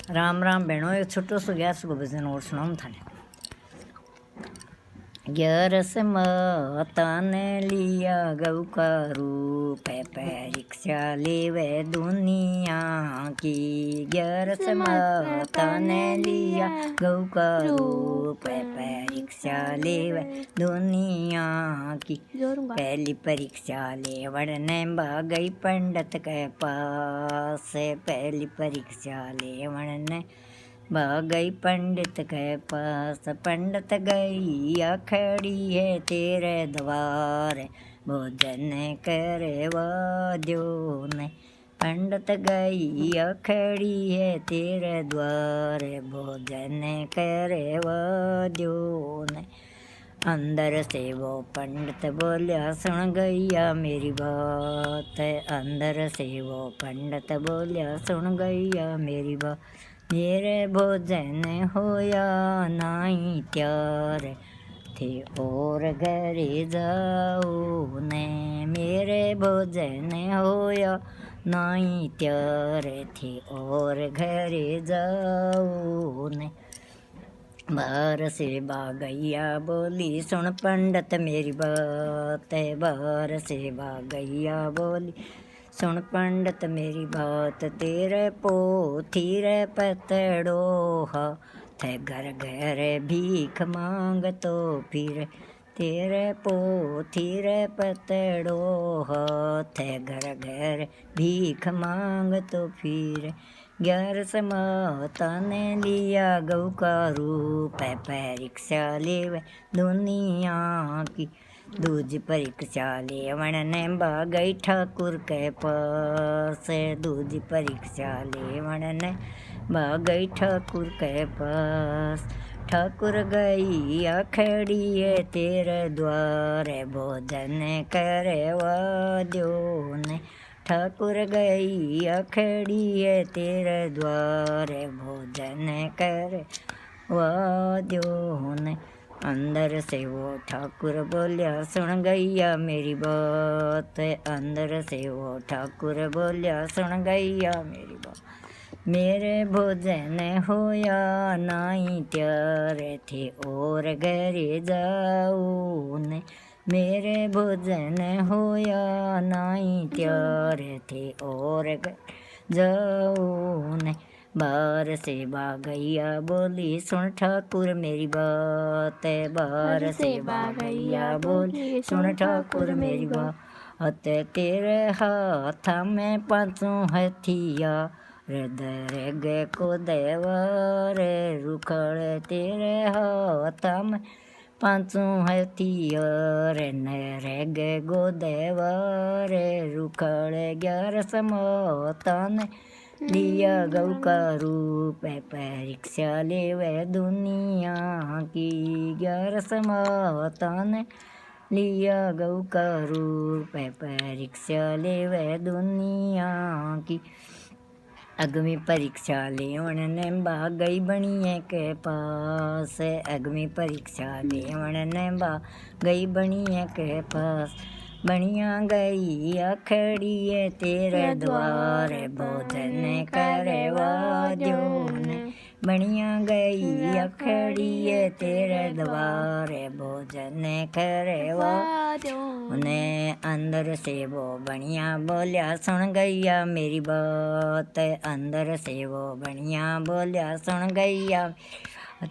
राम राम बहनों। एक छोटो सो 11 को भजन और सुनाऊं थाने। 11 माता ने लिया गौ का रूप परीक्षा लेवे दुनिया की। 11 माता ने लिया गौ का रूप परीक्षा लेवे दुनिया की। पहली परीक्षा लेवण ने गई पंडित के पास। पहली परीक्षा लेवण ने गई पंडित के पास। पंडित गई खड़ी है तेरे द्वार, भोजन करे वाद्यो ने। पंडित गई खड़ी है तेरे द्वार, भोजन करे वाद्यो ने। अंदर से वो पंडित बोलिया सुन गैया मेरी बात। अंदर से वो पंडित बोलिया सुन गैया मेरी बात। मेरे भोजन होया नाई त्यार, थे और घरे जाओ ने। मेरे भोजन होया नाई त्यार, थे और घरे जाओ ने। बाहर से बागैया बोली सुन पंडित मेरी बात। बाहर से बागैया बोली सुन पंडित मेरी बात। तेरे पोथी रे पतड़ोहा, थे घर घर भीख मांग तो फिर। तेरे पोथी रे पतड़ोहा, थे घर घर भीख मांग तो फिर। 11 माता ने लिया गौ का रूप परीक्षा लेवे दुनिया की। दूज परीक्षा लेवण ने गई ठाकुर के पास। दूज परीक्षा लेवण ने गई ठाकुर के पास। ठाकुर गई खड़ी है तेरे द्वार, भोजन करे वाद्यो ने। ठाकुर गई खड़ी है तेरे द्वार, भोजन करे वाद्यो ने। अंदर से वो ठाकुर बोलिया सुन गैया मेरी बात। अंदर से वो ठाकुर बोलिया सुन गैया मेरी बात। मेरे भोजन होया नाई त्यार, थे और घरे जाओ ने। मेरे भोजन होया नाई त्यार, थे और जाओ ने। बाहर से बागैया बोली सुन ठाकुर मेरी बात। बाहर से बागैया बोली सुन ठाकुर मेरी बात। तेरे हाथ में 5 हथिया, दरग को देवर रुखड़। तेरे हाथ में 5 हथियार, नरग गो देवर रुखड़। 11 माता ने लिया गौ का रूप परीक्षा लेवे दुनिया की। 11 माता ने लिया गौ का रूप परीक्षा लेवे दुनिया की। अग्नि परीक्षा लेवण ने गई बणिये के पास। अग्नि परीक्षा लेवण ने गई बणिये के पास। बणिया गई खड़ी है तेरे द्वार, भोजन करे वाद्यो ने। बणिया गई खड़ी है तेरे द्वार, भोजन करे वाद्यो ने। अंदर से वो बणिया बोलिया सुन गैया मेरी बात। अंदर से वो बणिया बोलिया सुन गैया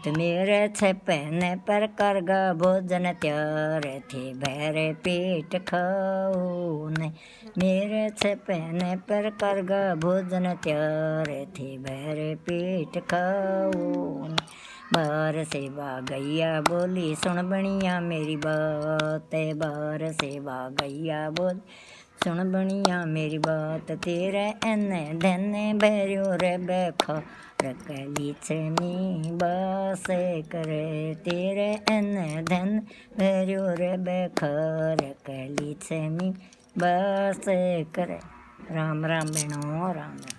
मेरे छपने पर करगा भोजन त्यार, थे भरे पेट खाओ ने। मेरे छपने पर करगा भोजन त्यार, थे भरे पेट खाओ ने। बाहर से बागैया बोली सुन बणिया मेरी बात। बाहर से बागैया बोली सुन बणिया मेरी बात। तेरे एने धने भैर्यो रे बैखा, रकली छमी बास करे। तेरे एने धन भैर्यो रे बैखा, रकली छमी बास करे। राम राम बहनों, राम राम।